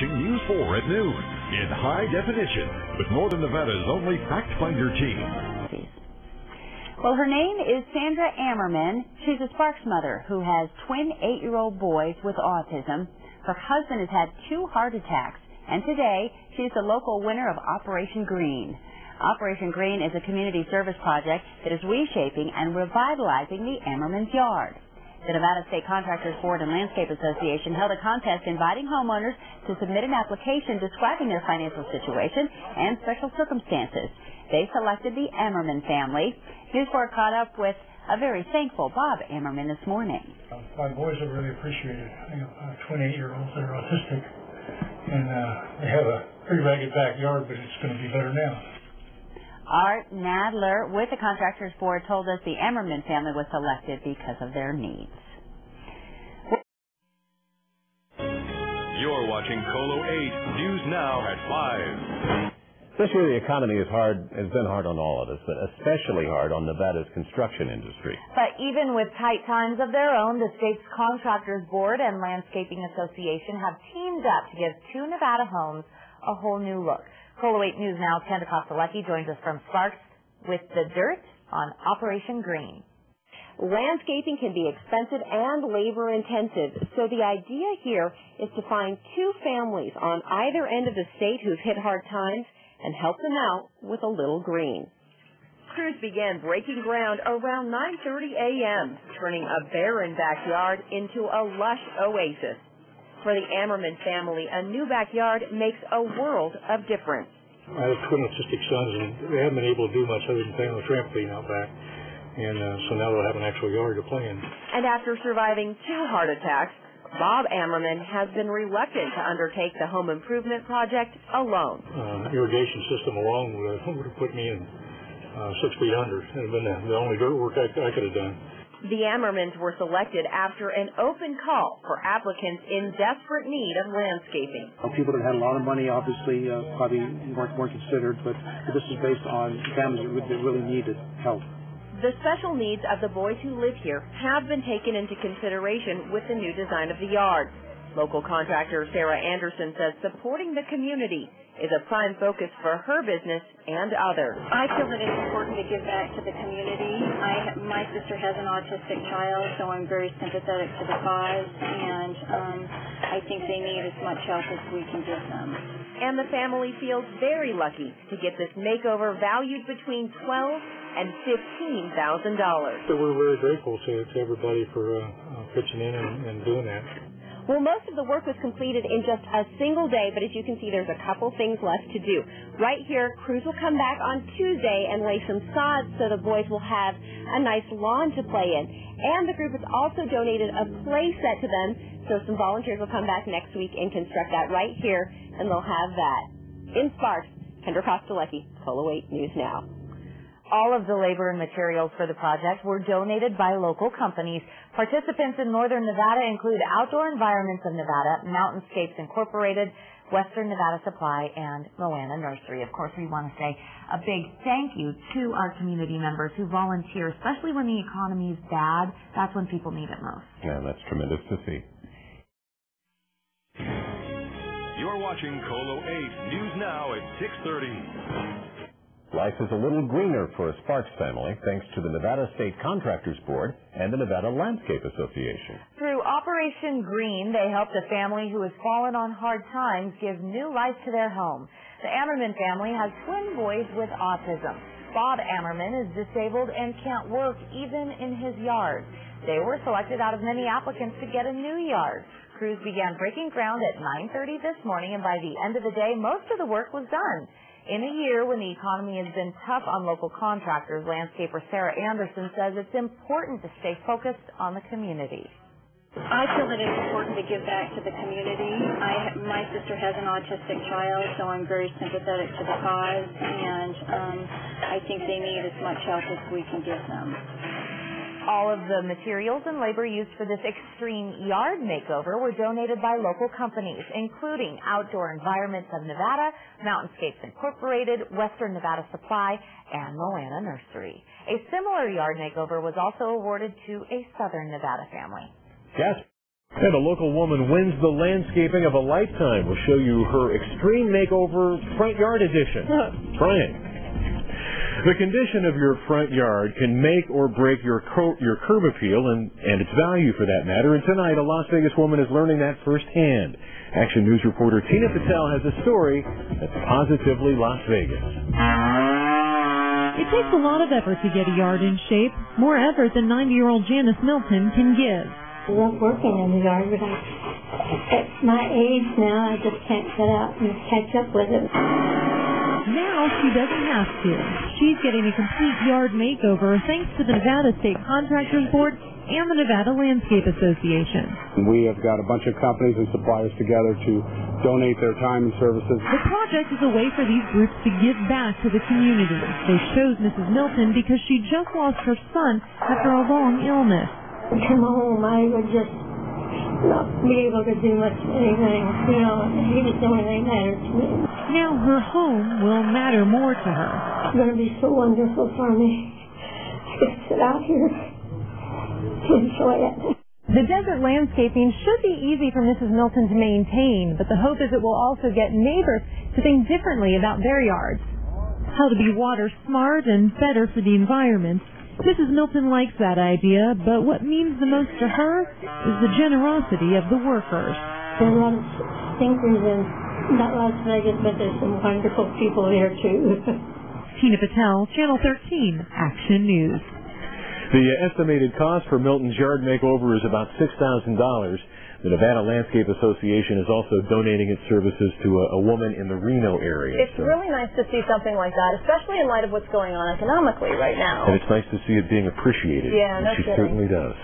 watching News 4 at noon in high definition with Northern Nevada's only Fact Finder team. Well, her name is Sandra Ammerman. She's a Sparks mother who has twin 8-year-old boys with autism. Her husband has had 2 heart attacks, and today she's the local winner of Operation Green. Operation Green is a community service project that is reshaping and revitalizing the Ammerman's yard. The Nevada State Contractors Board and Landscape Association held a contest inviting homeowners to submit an application describing their financial situation and special circumstances. They selected the Ammerman family. News 4 caught up with a very thankful Bob Ammerman this morning. My boys have really appreciated it. I have twin 8-year-olds that are autistic, and they have a pretty ragged backyard, but it's going to be better now. Art Nadler with the Contractors Board told us the Ammerman family was selected because of their needs. You're watching Colo 8 News Now at 5. This year the economy has been hard on all of us, but especially hard on Nevada's construction industry. But even with tight times of their own, the state's Contractors Board and Landscaping Association have teamed up to give 2 Nevada homes a whole new look. Colo 8 News Now, Kendra Kostelecki joins us from Sparks with the dirt on Operation Green. Landscaping can be expensive and labor-intensive, so the idea here is to find 2 families on either end of the state who've hit hard times and help them out with a little green. Crews began breaking ground around 9:30 a.m., turning a barren backyard into a lush oasis. For the Ammerman family, a new backyard makes a world of difference. I have twin autistic sons, and they haven't been able to do much other than play on the trampoline out back. And so now they'll have an actual yard to play in. And after surviving 2 heart attacks, Bob Ammerman has been reluctant to undertake the home improvement project alone. Irrigation system alone would have put me in 6 feet under. It would have been the only dirt work I could have done. The Ammermans were selected after an open call for applicants in desperate need of landscaping. People that had a lot of money obviously probably weren't considered, but this is based on families that really needed help. The special needs of the boys who live here have been taken into consideration with the new design of the yard. Local contractor Sarah Anderson says supporting the community is a prime focus for her business and others. I feel that it's important to give back to the community. My sister has an autistic child, so I'm very sympathetic to the cause, and I think they need as much help as we can give them. And the family feels very lucky to get this makeover valued between $12,000 and $15,000. So we're very grateful to everybody for pitching in and doing that. Well, most of the work was completed in just a single day, but as you can see, there's a couple things left to do. Right here, crews will come back on Tuesday and lay some sod so the boys will have a nice lawn to play in. And the group has also donated a play set to them, so some volunteers will come back next week and construct that right here, and they'll have that. In Sparks, Kendra Kostelecki, Colo 8 News Now. All of the labor and materials for the project were donated by local companies. Participants in Northern Nevada include Outdoor Environments of Nevada, Mountainscapes Incorporated, Western Nevada Supply, and Moana Nursery. Of course, we want to say a big thank you to our community members who volunteer, especially when the economy is bad. That's when people need it most. Yeah, that's tremendous to see. You're watching Colo 8 News Now at 6:30. Life is a little greener for a Sparks family thanks to the Nevada State Contractors Board and the Nevada Landscape Association. Through Operation Green, they helped a family who has fallen on hard times give new life to their home. The Ammerman family has twin boys with autism. Bob Ammerman is disabled and can't work even in his yard. They were selected out of many applicants to get a new yard. Crews began breaking ground at 9:30 this morning, and by the end of the day, most of the work was done. In a year when the economy has been tough on local contractors, landscaper Sarah Anderson says it's important to stay focused on the community. I feel that it's important to give back to the community. My sister has an autistic child, so I'm very sympathetic to the cause, and I think they need as much help as we can give them. All of the materials and labor used for this extreme yard makeover were donated by local companies, including Outdoor Environments of Nevada, Mountainscapes Incorporated, Western Nevada Supply, and Moana Nursery. A similar yard makeover was also awarded to a Southern Nevada family. Yes. And a local woman wins the landscaping of a lifetime. We'll show you her extreme makeover front yard edition. Trying. The condition of your front yard can make or break your curb appeal and its value for that matter. And tonight, a Las Vegas woman is learning that firsthand. Action News reporter Tina Patel has a story that's positively Las Vegas. It takes a lot of effort to get a yard in shape, more effort than 90-year-old Janice Milton can give. I love working in the yard, but at my age now, I just can't get out and catch up with it. Now she doesn't have to. She's getting a complete yard makeover thanks to the Nevada State Contractors Board and the Nevada Landscape Association. We have got a bunch of companies and suppliers together to donate their time and services. The project is a way for these groups to give back to the community. They chose Mrs. Milton because she just lost her son after a long illness. Come home, I would just not be able to do much anything. You know, he was the only thing that mattered to me. Now her home will matter more to her. It's going to be so wonderful for me. I can sit out here to enjoy it. The desert landscaping should be easy for Mrs. Milton to maintain, but the hope is it will also get neighbors to think differently about their yards. How to be water smart and better for the environment. Mrs. Milton likes that idea, but what means the most to her is the generosity of the workers. There are a lot of stinkers in not Las Vegas, but there's some wonderful people here, too. Tina Patel, Channel 13, Action News. The estimated cost for Milton's yard makeover is about $6,000. The Nevada Landscape Association is also donating its services to a woman in the Reno area. It's really nice to see something like that, especially in light of what's going on economically right now. And it's nice to see it being appreciated. Yeah, no She kidding. certainly does.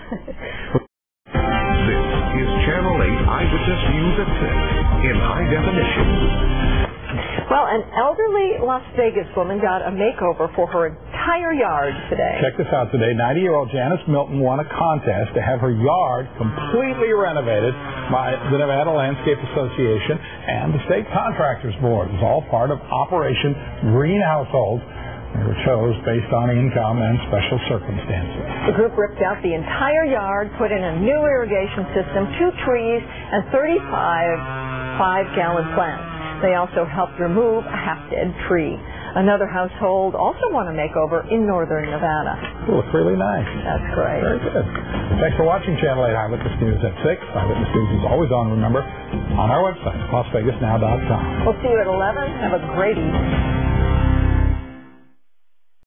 This is Channel 8 Eyewitness News at 6 in high definition. Well, an elderly Las Vegas woman got a makeover for her entire yard today. Check this out today. 90-year-old Janice Milton won a contest to have her yard completely renovated by the Nevada Landscape Association and the State Contractors Board. It was all part of Operation Green Household. They were chose based on income and special circumstances. The group ripped out the entire yard, put in a new irrigation system, 2 trees, and 35 5-gallon plants. They also helped remove a half-dead tree. Another household also won a makeover in northern Nevada. It looks really nice. That's great. Very good. Thanks for watching Channel 8 Eyewitness News at 6. Eyewitness News is always on, remember, on our website, LasVegasNow.com. We'll see you at 11. Have a great evening.